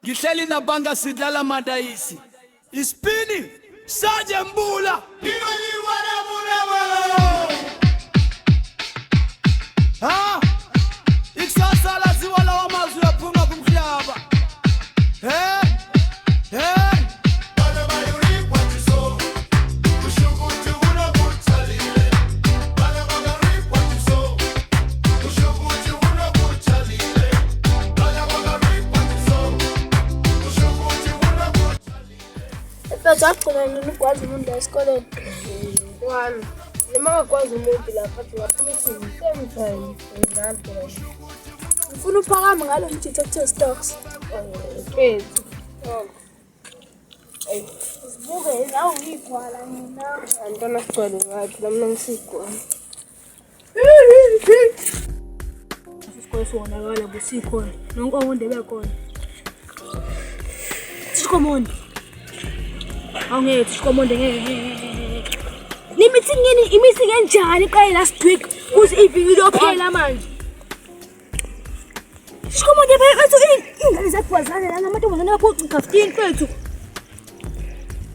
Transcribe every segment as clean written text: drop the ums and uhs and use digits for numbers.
Ngihleli nabanga sidlala madayisi. Ispini saje mbula. Ha? Ikusasa laziwa lawa mazwi aphuma kumhlaba. Zakugcina nokwazi umuntu esikoleni. One. Noma akwazi umuntu lapha waphuma same time ngidlala. Ngifuna uphakame ngalo mthetho okuthiwa stocks. Mfethu. Sibuke nawe uyigwala mina. Antona sigcwele ngathi lamna ngisigwala. Isikole sonakala busikhona. Nonke umuntu bekhona. Sikomondi. Awungeke sikomonde ngeke. Imithi kanjani qale last week kuze iviki lophela manje. Sikomonde bethu ingane zakwazana la ngamantombazana yaphoqa 15 bethu.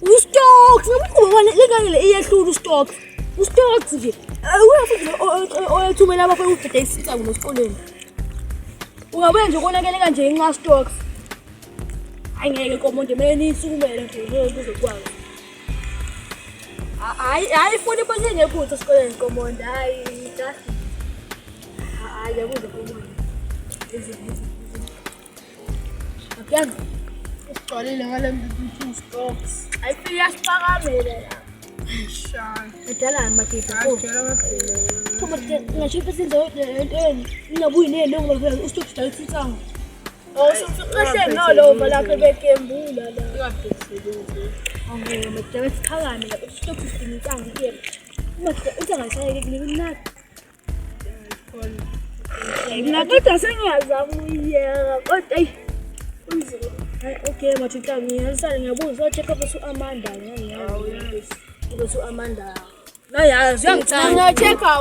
Ustocks ngomkhuba wale lengane iyahlula ustocks. Ustocks nje. Uyafuthi oyathumela abafuna ukudeda isitha ngosikoleni. Ungabuye nje konakele kanje inqa stocks. Angeke komonde mele isukumele nje uzokwazi. Hayi funi bonke ngephutha esikoleni komonde hayi kahle. Hayi yabuze komonde. Akuyazi. Isicolile ngale mbithi stocks. Ayifika yasipakamela la. Shana. Edala makithi. Adala kakhulu. Komonde ngashipa sinzo entweni. Ninabuyi nenongo ngeke ustocks dayitsanga. Kahle no lo balapha bekembula la. Iyabhekisela. Manje siphakame la usitokhu sinintsanga kuyena. Manje uzangasayeke kunika. Mina kodwa sengiyazama uyeka kodwa unzima. Okay manje ngiyasala ngiyabuza check up uAmanda ngiyazi. Ukuthi uAmanda. La yazi uyangithanda. Check wa.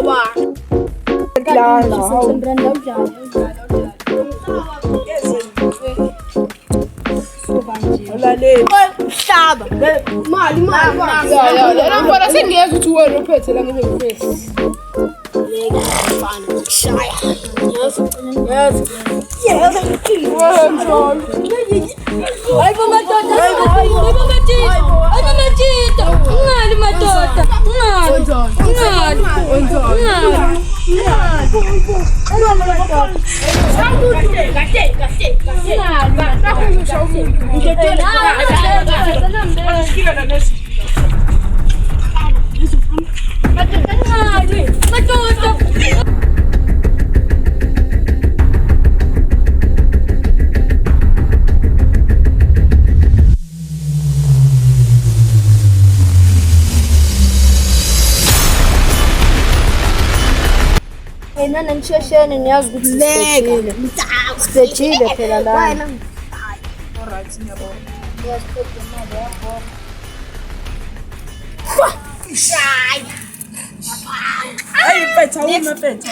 Olale. Hlaba. Mali. La ngibona sengiyeza ukuthi wena uphethe la ngibe face. Leka mfana shaya. Yes. Ay madoda. Ngali madoda. Nana nisheshene niyazi ukuthi sithetshile phela la. Alright ngiyabona. Yes, phela manje yabo. Hayi mfethu awuma mfethu.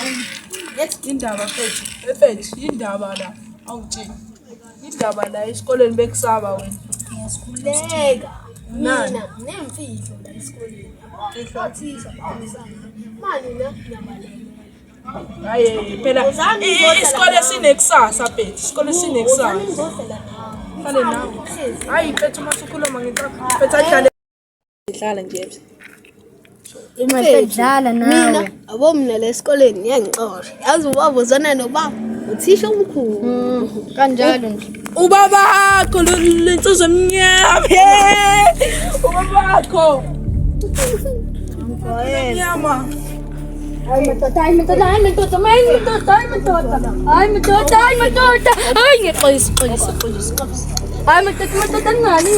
Yethi indaba mfethu. Mfethu indaba la. Awutsheni. Indaba la esikoleni bekusaba wena. Ngiyasikhuleka. Mina nemfihlo la esikoleni. Ngifothisha manje na ngiyabaleka. Hayi phela isikole sinekusasa mfethu. Isikole sinekusasa. Fane nawe. Hayi mfethu masukhuluma ngento. Mfethu adlale. Idlala nje. Imali edlala nawe. Mina abo mina la esikoleni ngiyangixoxa. Yazi ubaba uzana nobaba uthisha omkhulu. Kanjalo nje. Ubaba wakho lensizwe emnyama. Ubaba wakho. Emnyama. Ay madoda. Ay ngixolisa. Ay madoda ngani.